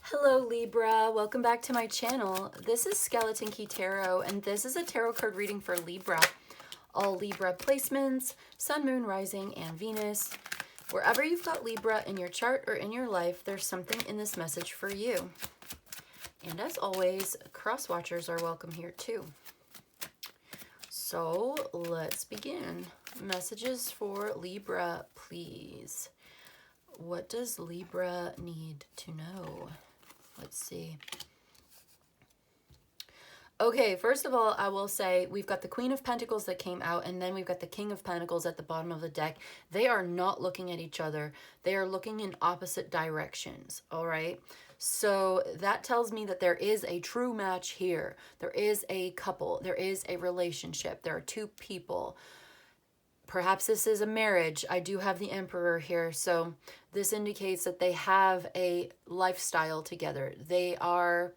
Hello Libra, welcome back to my channel. This is Skeleton Key Tarot, and this is a tarot card reading for Libra. All Libra placements, Sun, Moon, Rising, and Venus. Wherever you've got Libra in your chart or in your life, there's something in this message for you. And as always, cross watchers are welcome here too. So let's begin. Messages for Libra, please. What does Libra need to know? Let's see. Okay, first of all, I will say we've got the Queen of Pentacles that came out, and then we've got the King of Pentacles at the bottom of the deck. They are not looking at each other. They are looking in opposite directions, all right? So that tells me that there is a true match here. There is a couple. There is a relationship. There are two people. Perhaps this is a marriage. I do have the Emperor here, so this indicates that they have a lifestyle together. They are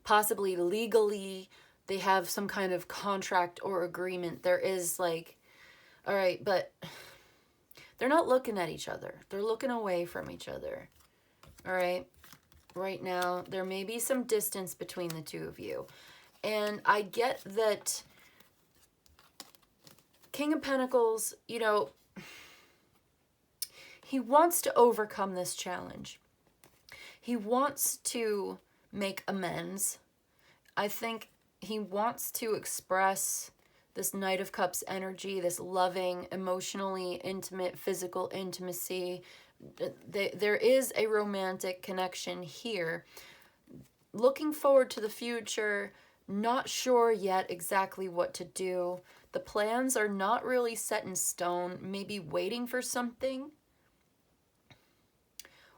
possibly legally, they have some kind of contract or agreement. There is like, all right, but they're not looking at each other. They're looking away from each other, all right? Right now, there may be some distance between the two of you. And I get that King of Pentacles, you know, he wants to overcome this challenge. He wants to make amends. I think he wants to express this Knight of Cups energy, this loving, emotionally intimate, physical intimacy. There is a romantic connection here. Looking forward to the future, not sure yet exactly what to do. The plans are not really set in stone, maybe waiting for something.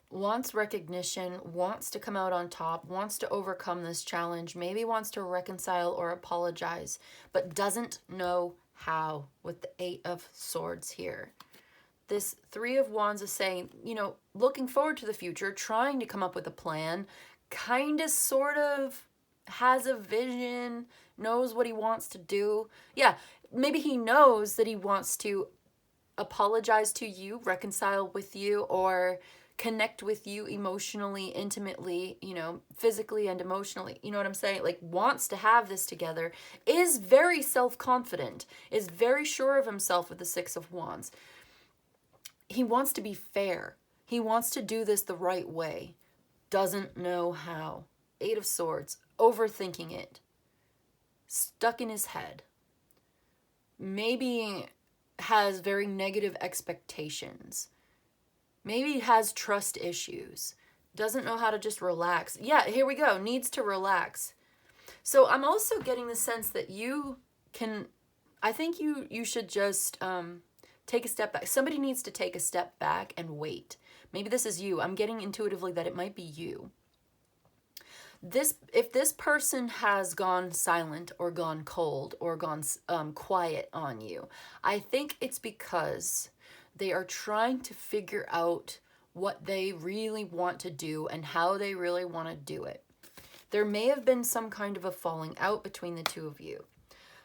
Wants recognition, wants to come out on top, wants to overcome this challenge, maybe wants to reconcile or apologize, but doesn't know how with the Eight of Swords here. This Three of Wands is saying, you know, looking forward to the future, trying to come up with a plan, kind of, sort of, has a vision, knows what he wants to do. Yeah, maybe he knows that he wants to apologize to you, reconcile with you, or connect with you emotionally, intimately, you know, physically and emotionally. You know what I'm saying? Like, wants to have this together, is very self-confident, is very sure of himself with the Six of Wands. He wants to be fair. He wants to do this the right way. Doesn't know how. Eight of Swords, overthinking it. Stuck in his head. Maybe has very negative expectations. Maybe has trust issues. Doesn't know how to just relax. Yeah, here we go. Needs to relax. So I'm also getting the sense that you can, I think you should just take a step back. Somebody needs to take a step back and wait. Maybe this is you. I'm getting intuitively that it might be you. If this person has gone silent or gone cold or gone quiet on you, I think it's because they are trying to figure out what they really want to do and how they really want to do it. There may have been some kind of a falling out between the two of you.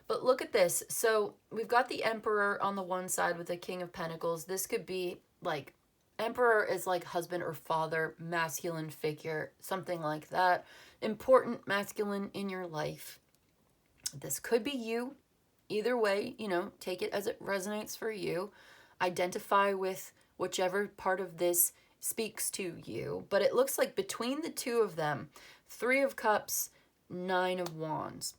But look at this. So we've got the Emperor on the one side with the King of Pentacles. This could be like, Emperor is like husband or father, masculine figure, something like that. Important masculine in your life. This could be you. Either way, you know, take it as it resonates for you. Identify with whichever part of this speaks to you. But it looks like between the two of them, Three of Cups, Nine of Wands.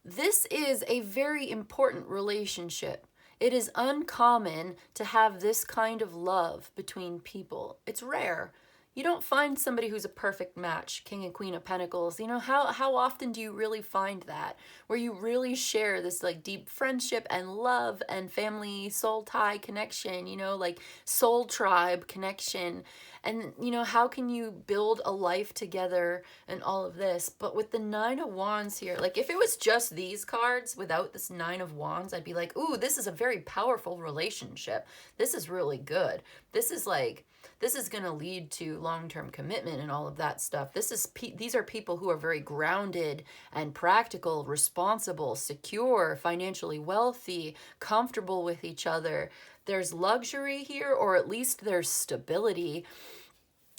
This is a very important relationship. It is uncommon to have this kind of love between people. It's rare. You don't find somebody who's a perfect match, King and Queen of Pentacles. You know, how often do you really find that? Where you really share this like deep friendship and love and family soul tie connection, you know, like soul tribe connection. And, you know, how can you build a life together and all of this? But with the Nine of Wands here, like if it was just these cards without this Nine of Wands, I'd be like, ooh, this is a very powerful relationship. This is really good. This is like, this is going to lead to long-term commitment and all of that stuff. These are people who are very grounded and practical, responsible, secure, financially wealthy, comfortable with each other. there's luxury here, or at least there's stability.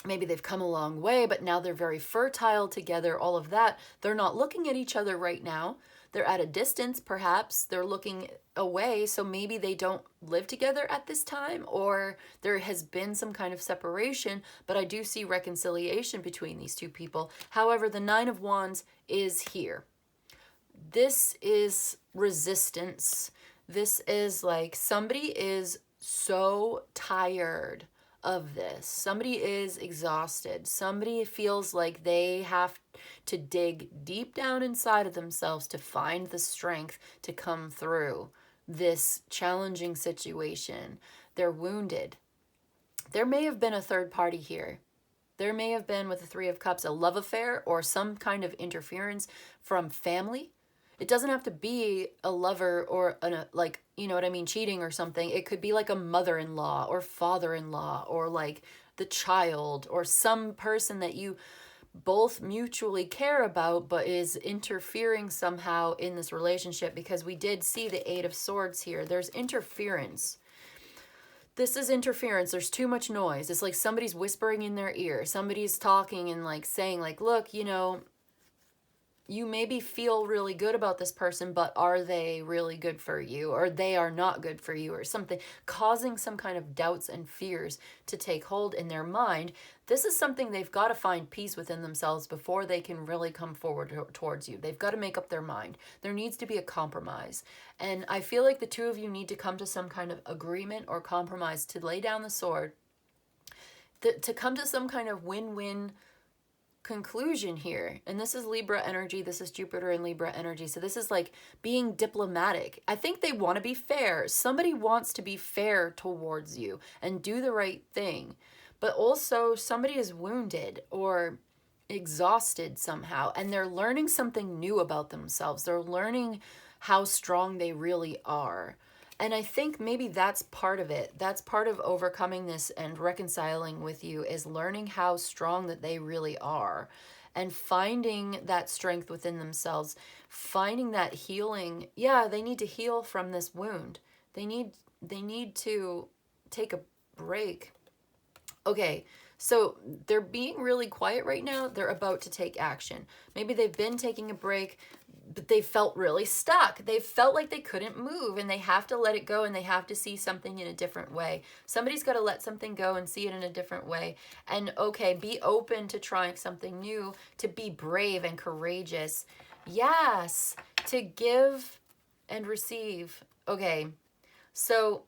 Maybe they've come a long way, but now they're very fertile together, all of that. They're not looking at each other right now. They're at a distance, perhaps. They're looking away, so maybe they don't live together at this time, or there has been some kind of separation, but I do see reconciliation between these two people. However, the Nine of Wands is here. This is resistance. This is like somebody is so tired of this. Somebody is exhausted. Somebody feels like they have to dig deep down inside of themselves to find the strength to come through this challenging situation. They're wounded. There may have been a third party here. There may have been, with the Three of Cups, a love affair or some kind of interference from family. It doesn't have to be a lover or like, you know what I mean, cheating or something. It could be like a mother-in-law or father-in-law or like the child or some person that you both mutually care about but is interfering somehow in this relationship, because we did see the Eight of Swords here. There's interference. This is interference. There's too much noise. It's like somebody's whispering in their ear. Somebody's talking and like saying like, look, you know, you maybe feel really good about this person, but are they really good for you? Or they are not good for you, or something, causing some kind of doubts and fears to take hold in their mind. This is something they've got to find peace within themselves before they can really come forward towards you. They've got to make up their mind. There needs to be a compromise. And I feel like the two of you need to come to some kind of agreement or compromise to lay down the sword, to come to some kind of win-win conclusion here. And this is Libra energy. This is Jupiter and Libra energy. So this is like being diplomatic. I think they want to be fair. Somebody wants to be fair towards you and do the right thing. But also somebody is wounded or exhausted somehow, and they're learning something new about themselves. They're learning how strong they really are. And I think maybe that's part of it. That's part of overcoming this and reconciling with you, is learning how strong that they really are and finding that strength within themselves, finding that healing. Yeah, they need to heal from this wound. They need to take a break. Okay, so they're being really quiet right now. They're about to take action. Maybe they've been taking a break, but they felt really stuck. They felt like they couldn't move, and they have to let it go, and they have to see something in a different way. Somebody's got to let something go and see it in a different way. And okay, be open to trying something new, to be brave and courageous. Yes, to give and receive. Okay, so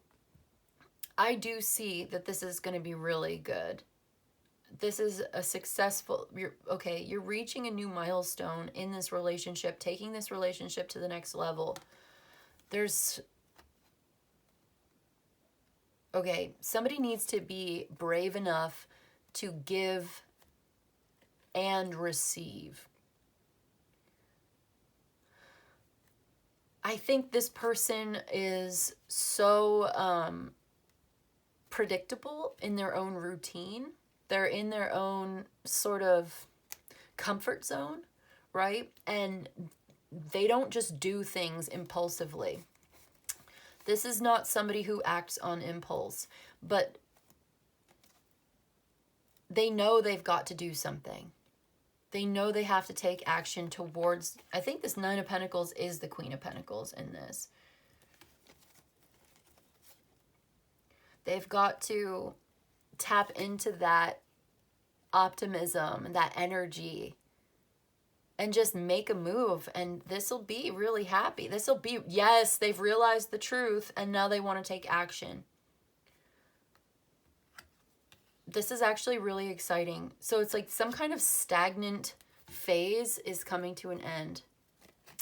I do see that this is going to be really good. This is a successful, you're reaching a new milestone in this relationship, taking this relationship to the next level. Somebody needs to be brave enough to give and receive. I think this person is so predictable in their own routine. They're in their own sort of comfort zone, right? And they don't just do things impulsively. This is not somebody who acts on impulse, but they know they've got to do something. They know they have to take action towards, I think this Nine of Pentacles is the Queen of Pentacles in this. They've got to tap into that optimism, that energy, and just make a move. And this will be really happy. This will be, yes, they've realized the truth and now they want to take action. This is actually really exciting. So it's like some kind of stagnant phase is coming to an end.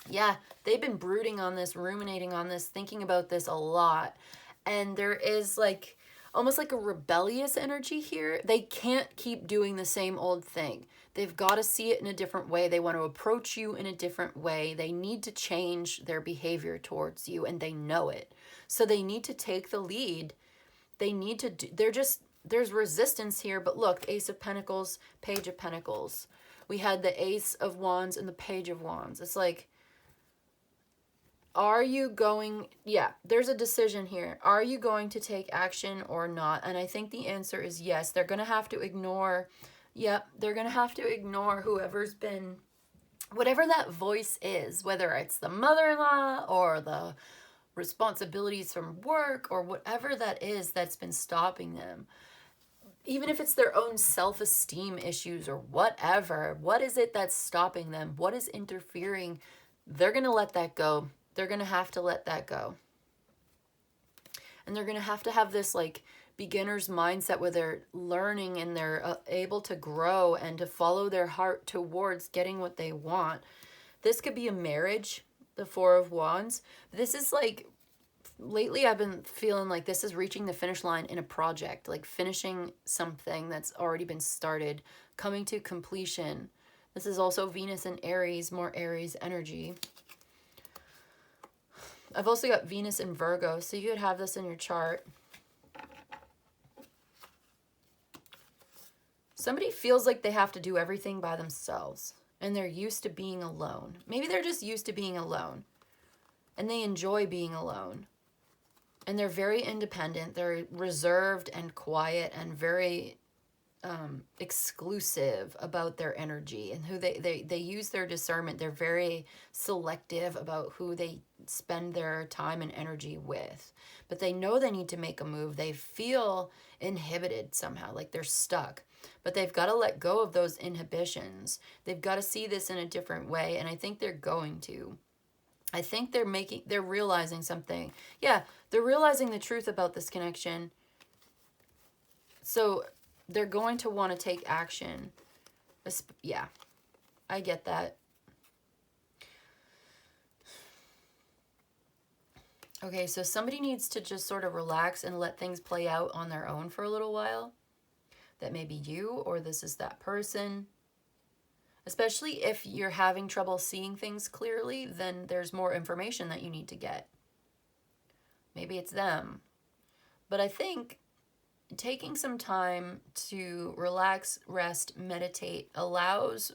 Yeah, they've been brooding on this, ruminating on this, thinking about this a lot. And there is like almost like a rebellious energy here. They can't keep doing the same old thing. They've got to see it in a different way. They want to approach you in a different way. They need to change their behavior towards you, and they know it. So they need to take the lead. They need to do, there's resistance here, but look, Ace of Pentacles, Page of Pentacles. We had the Ace of Wands and the Page of Wands. It's like, Are you going, yeah, there's a decision here. Are you going to take action or not? And I think the answer is yes. They're going to have to ignore, yep, they're going to have to ignore whoever's been, whatever that voice is, whether it's the mother-in-law or the responsibilities from work or whatever that is that's been stopping them. Even if it's their own self-esteem issues or whatever, what is it that's stopping them? What is interfering? They're going to let that go. They're going to have to let that go. And they're going to have this like beginner's mindset where they're learning and they're able to grow and to follow their heart towards getting what they want. This could be a marriage, the Four of Wands. This is like, lately I've been feeling like this is reaching the finish line in a project, like finishing something that's already been started, coming to completion. This is also Venus in Aries, more Aries energy. I've also got Venus in Virgo, so you could have this in your chart. Somebody feels like they have to do everything by themselves, and they're used to being alone. Maybe they're just used to being alone, and they enjoy being alone. And they're very independent. They're reserved and quiet and very exclusive about their energy and who they use their discernment. They're very selective about who they spend their time and energy with. But they know they need to make a move. They feel inhibited somehow, like they're stuck. But they've got to let go of those inhibitions. They've got to see this in a different way, and I think they're going to. I think they're realizing something. Yeah, they're realizing the truth about this connection. So they're going to want to take action. Yeah, I get that. Okay, so somebody needs to just sort of relax and let things play out on their own for a little while. That may be you, or this is that person. Especially if you're having trouble seeing things clearly, then there's more information that you need to get. Maybe it's them. But I think taking some time to relax, rest, meditate allows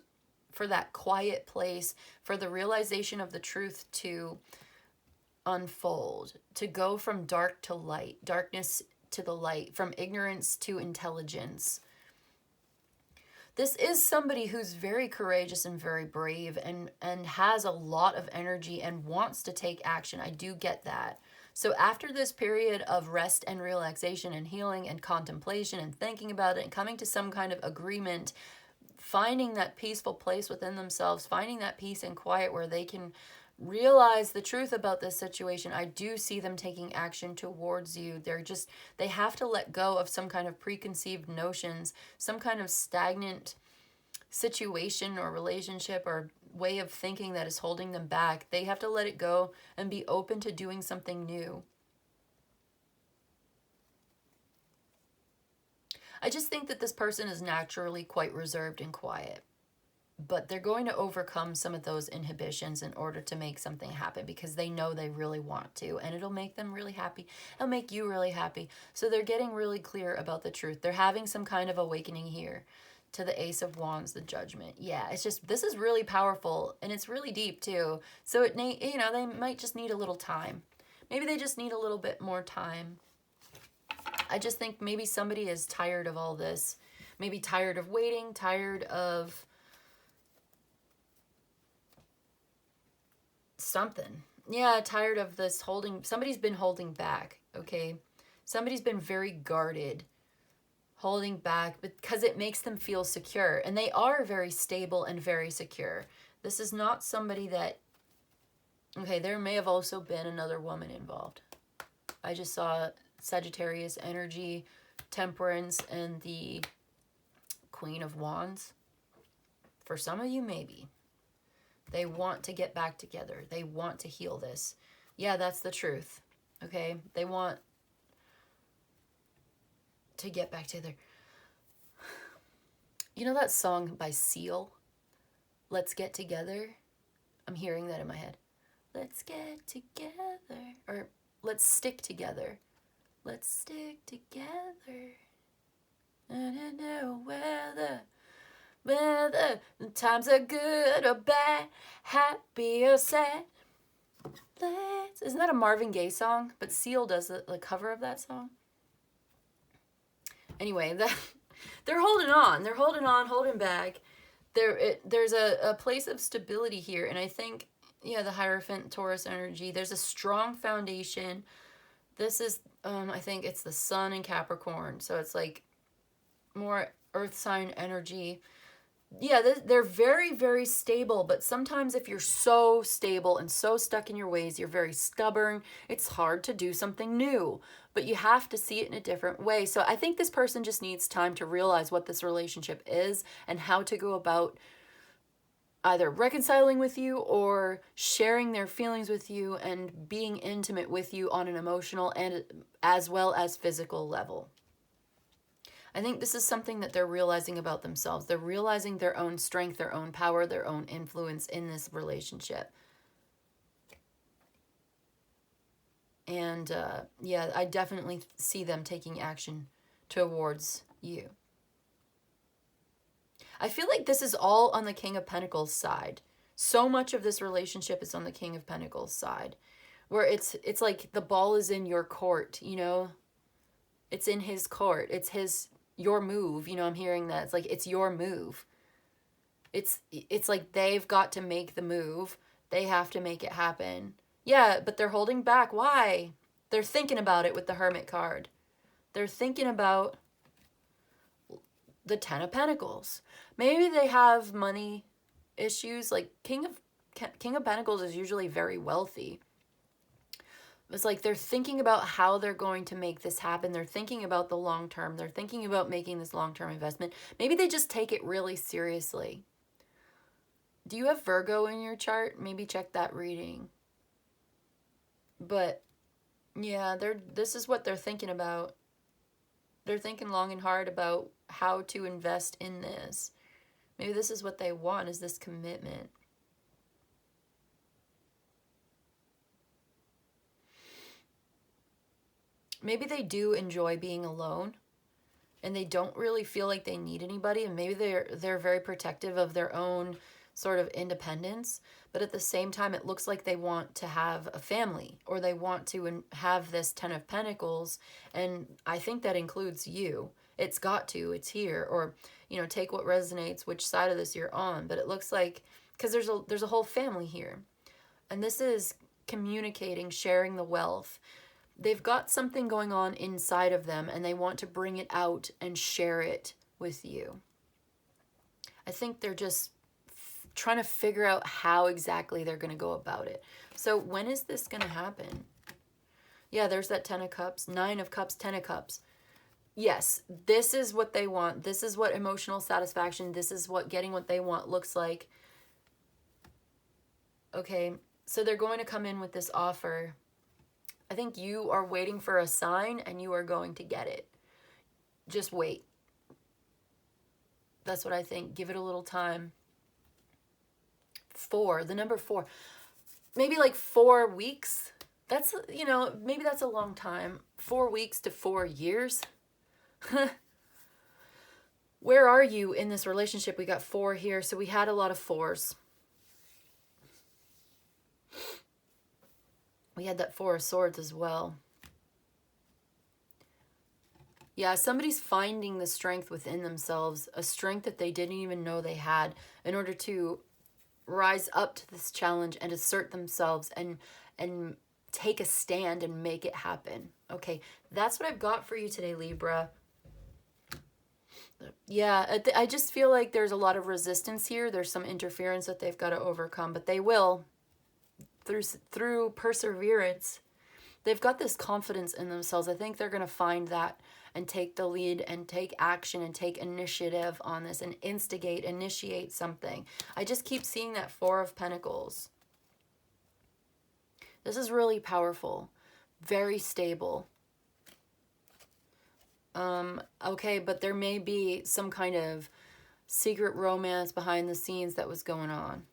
for that quiet place, for the realization of the truth to unfold, to go from dark to light, darkness to the light, from ignorance to intelligence. This is somebody who's very courageous and very brave and has a lot of energy and wants to take action. I do get that. So after this period of rest and relaxation and healing and contemplation and thinking about it and coming to some kind of agreement, finding that peaceful place within themselves, finding that peace and quiet where they can realize the truth about this situation, I do see them taking action towards you. They have to let go of some kind of preconceived notions, some kind of stagnant situation or relationship or way of thinking that is holding them back. They have to let it go and be open to doing something new. I just think that this person is naturally quite reserved and quiet. But they're going to overcome some of those inhibitions in order to make something happen because they know they really want to, and it'll make them really happy. It'll make you really happy. So they're getting really clear about the truth. They're having some kind of awakening here to the Ace of Wands, the Judgment. Yeah, it's just, this is really powerful, and it's really deep too. So they might just need a little time. Maybe they just need a little bit more time. I just think maybe somebody is tired of all this. Maybe tired of waiting, tired of something. Yeah, tired of this holding. Somebody's been holding back, okay? Somebody's been very guarded, holding back because it makes them feel secure. And they are very stable and very secure. This is not somebody that, okay, there may have also been another woman involved. I just saw Sagittarius energy, Temperance, and the Queen of Wands. For some of you, maybe. They want to get back together. They want to heal this. Yeah, that's the truth. Okay? They want to get back together. You know that song by Seal? Let's Get Together? I'm hearing that in my head. Let's get together. Or let's stick together. Let's stick together. I don't know whether the times are good or bad, happy or sad. Isn't that a Marvin Gaye song? But Seal does the cover of that song. Anyway, they're holding on. They're holding on, holding back. There's a place of stability here. And I think, yeah, the Hierophant Taurus energy, there's a strong foundation. This is, I think it's the Sun in Capricorn. So it's like more earth sign energy. Yeah, they're very, very stable, but sometimes if you're so stable and so stuck in your ways, you're very stubborn, it's hard to do something new, but you have to see it in a different way. So I think this person just needs time to realize what this relationship is and how to go about either reconciling with you or sharing their feelings with you and being intimate with you on an emotional and as well as physical level. I think this is something that they're realizing about themselves. They're realizing their own strength, their own power, their own influence in this relationship. And yeah, I definitely see them taking action towards you. I feel like this is all on the King of Pentacles side. So much of this relationship is on the King of Pentacles side, where it's like the ball is in your court, you know? It's in his court. It's your move. You know, I'm hearing that. It's like, it's your move. It's like they've got to make the move. They have to make it happen. Yeah, but they're holding back. Why? They're thinking about it with the Hermit card. They're thinking about the Ten of Pentacles. Maybe they have money issues. Like King of Pentacles is usually very wealthy. It's like they're thinking about how they're going to make this happen. They're thinking about the long term. They're thinking about making this long-term investment. Maybe they just take it really seriously. Do you have Virgo in your chart? Maybe check that reading. But yeah, this is what they're thinking about. They're thinking long and hard about how to invest in this. Maybe this is what they want, is this commitment. Maybe they do enjoy being alone and they don't really feel like they need anybody, and maybe they're very protective of their own sort of independence, but at the same time it looks like they want to have a family, or they want to have this Ten of Pentacles, and I think that includes you. It's got to, it's here, or you know, take what resonates, which side of this you're on, but it looks like, because there's a whole family here, and this is communicating, sharing the wealth. They've got something going on inside of them and they want to bring it out and share it with you. I think they're just trying to figure out how exactly they're going to go about it. So when is this going to happen? Yeah, there's that Ten of Cups, Nine of Cups, Ten of Cups. Yes, this is what they want. This is what emotional satisfaction, this is what getting what they want looks like. Okay, so they're going to come in with this offer. I think you are waiting for a sign and you are going to get it. Just wait. That's what I think. Give it a little time. 4, the number 4. Maybe like 4 weeks. That's, you know, maybe that's a long time. 4 weeks to 4 years. Where are you in this relationship? We got 4 here, so we had a lot of 4s. We had that 4 of Swords as well. Yeah, somebody's finding the strength within themselves, a strength that they didn't even know they had, in order to rise up to this challenge and assert themselves and take a stand and make it happen. Okay, that's what I've got for you today, Libra. Yeah, I just feel like there's a lot of resistance here. There's some interference that they've got to overcome, but they will. Through perseverance, they've got this confidence in themselves. I think they're going to find that and take the lead and take action and take initiative on this and initiate something. I just keep seeing that 4 of Pentacles. This is really powerful, very stable. Okay, but there may be some kind of secret romance behind the scenes that was going on.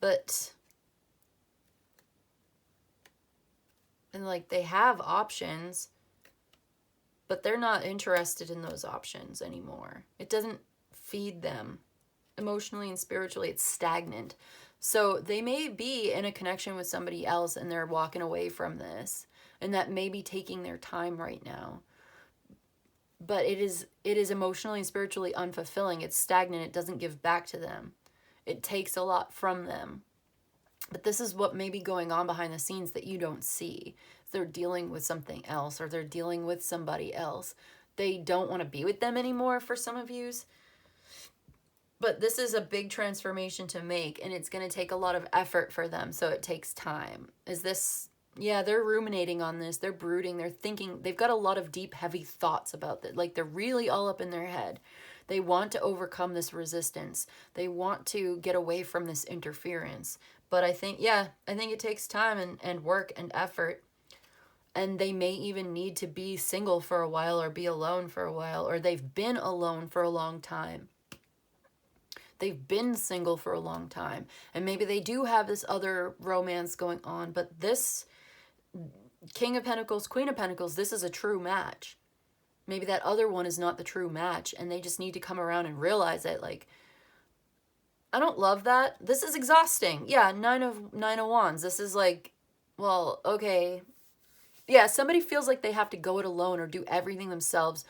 But, and like they have options, but they're not interested in those options anymore. It doesn't feed them emotionally and spiritually. It's stagnant. So they may be in a connection with somebody else and they're walking away from this, and that may be taking their time right now. But it is emotionally and spiritually unfulfilling. It's stagnant. It doesn't give back to them. It takes a lot from them. But this is what may be going on behind the scenes that you don't see. They're dealing with something else, or they're dealing with somebody else. They don't want to be with them anymore for some of yous. But this is a big transformation to make, and it's going to take a lot of effort for them, so it takes time. Is this... Yeah, they're ruminating on this. They're brooding. They're thinking. They've got a lot of deep, heavy thoughts about it. Like, they're really all up in their head. They want to overcome this resistance. They want to get away from this interference. But I think it takes time and work and effort. And they may even need to be single for a while, or be alone for a while, or they've been alone for a long time. They've been single for a long time. And maybe they do have this other romance going on, but this King of Pentacles, Queen of Pentacles, this is a true match. Maybe that other one is not the true match, and they just need to come around and realize it. Like, I don't love that. This is exhausting. Yeah, Nine of Wands. This is like, well, okay. Yeah, somebody feels like they have to go it alone or do everything themselves,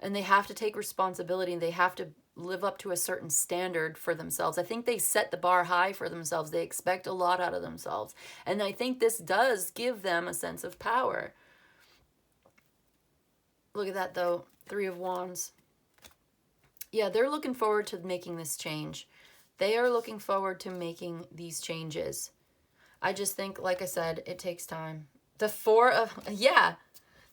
and they have to take responsibility, and they have to live up to a certain standard for themselves. I think they set the bar high for themselves. They expect a lot out of themselves. And I think this does give them a sense of power. Look at that, though. Three of Wands. Yeah, they're looking forward to making this change. They are looking forward to making these changes. I just think, like I said, it takes time. The Four of... Yeah.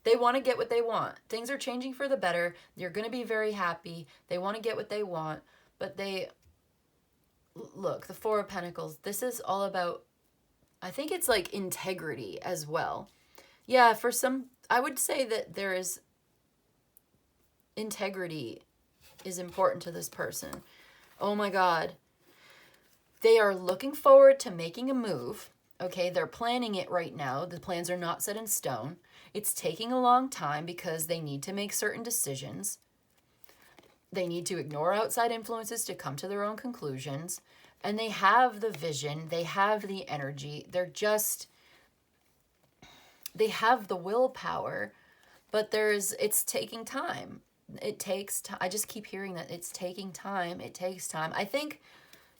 They want to get what they want. Things are changing for the better. You're going to be very happy. They want to get what they want. But they... Look, the Four of Pentacles. This is all about... I think it's like integrity as well. Yeah, for some... I would say that there is... Integrity is important to this person. Oh my God. They are looking forward to making a move. Okay, they're planning it right now. The plans are not set in stone. It's taking a long time because they need to make certain decisions. They need to ignore outside influences to come to their own conclusions. And they have the vision. They have the energy. They have the willpower, but it's taking time. It takes time. I just keep hearing that it's taking time. It takes time. I think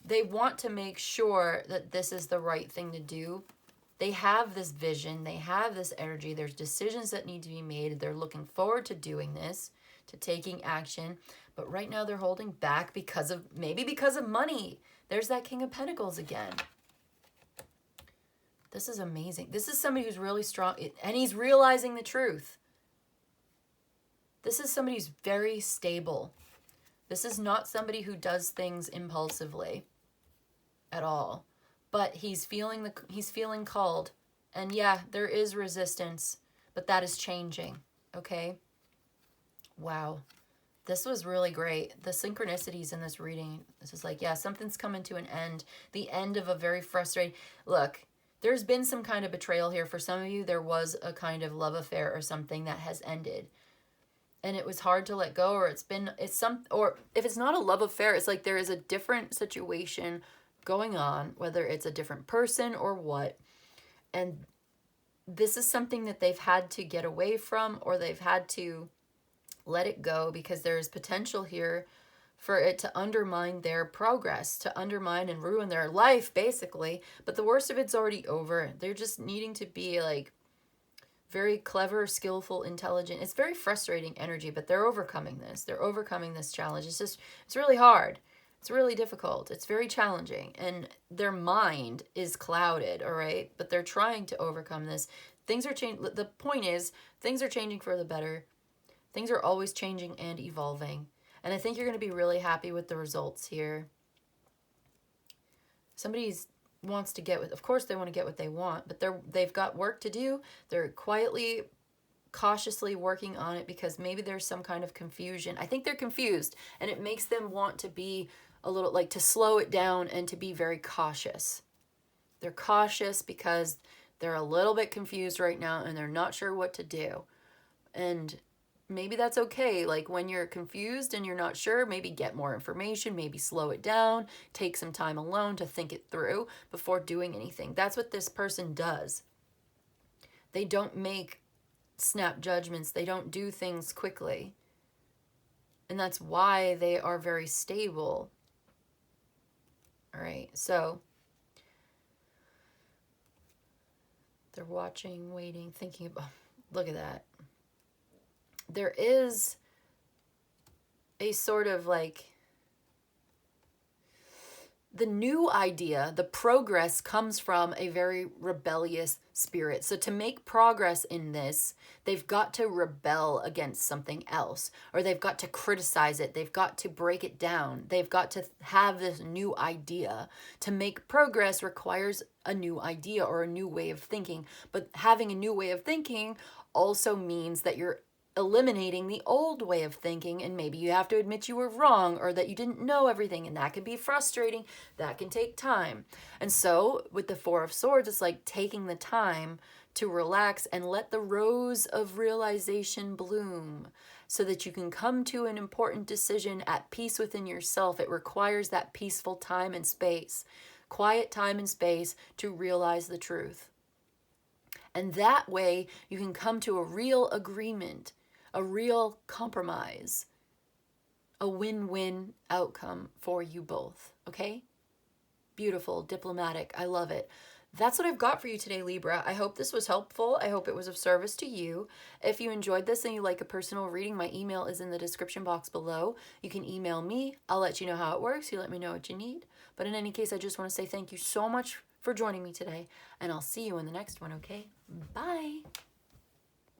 they want to make sure that this is the right thing to do. They have this vision. They have this energy. There's decisions that need to be made. They're looking forward to doing this, to taking action. But right now they're holding back maybe because of money. There's that King of Pentacles again. This is amazing. This is somebody who's really strong, and he's realizing the truth. This is somebody who's very stable. This is not somebody who does things impulsively at all. But he's feeling called. And yeah, there is resistance, but that is changing, okay? Wow. This was really great. The synchronicities in this reading, this is like, yeah, something's coming to an end. The end of a very frustrating... Look, there's been some kind of betrayal here. For some of you, there was a kind of love affair or something that has ended. And it was hard to let go, or or if it's not a love affair, it's like there is a different situation going on, whether it's a different person or what. And this is something that they've had to get away from, or they've had to let it go, because there's potential here for it to undermine their progress, to undermine and ruin their life, basically. But the worst of it's already over. They're just needing to be like very clever, skillful, intelligent. It's very frustrating energy, but they're overcoming this. They're overcoming this challenge. It's really hard. It's really difficult. It's very challenging. And their mind is clouded, all right? But they're trying to overcome this. Things are changing. The point is, things are changing for the better. Things are always changing and evolving. And I think you're going to be really happy with the results here. Wants to get of course they want to get what they want, but they've got work to do. They're quietly, cautiously working on it, because maybe there's some kind of confusion. I think they're confused, and it makes them want to be a little, like, to slow it down and to be very cautious. They're cautious because they're a little bit confused right now, and they're not sure what to do. And maybe that's okay. Like when you're confused and you're not sure, maybe get more information, maybe slow it down, take some time alone to think it through before doing anything. That's what this person does. They don't make snap judgments. They don't do things quickly. And that's why they are very stable. All right, so they're watching, waiting, thinking about, look at that. There is a sort of like, the new idea, the progress comes from a very rebellious spirit. So to make progress in this, they've got to rebel against something else, or they've got to criticize it. They've got to break it down. They've got to have this new idea. To make progress requires a new idea or a new way of thinking. But having a new way of thinking also means that you're eliminating the old way of thinking, and maybe you have to admit you were wrong or that you didn't know everything, and that can be frustrating. That can take time. And so with the Four of Swords, it's like taking the time to relax and let the rose of realization bloom so that you can come to an important decision at peace within yourself. It requires that peaceful time and space, quiet time and space to realize the truth. And that way you can come to a real agreement, a real compromise, a win-win outcome for you both, okay? Beautiful, diplomatic, I love it. That's what I've got for you today, Libra. I hope this was helpful. I hope it was of service to you. If you enjoyed this and you like a personal reading, my email is in the description box below. You can email me. I'll let you know how it works. You let me know what you need. But in any case, I just want to say thank you so much for joining me today, and I'll see you in the next one, okay? Bye.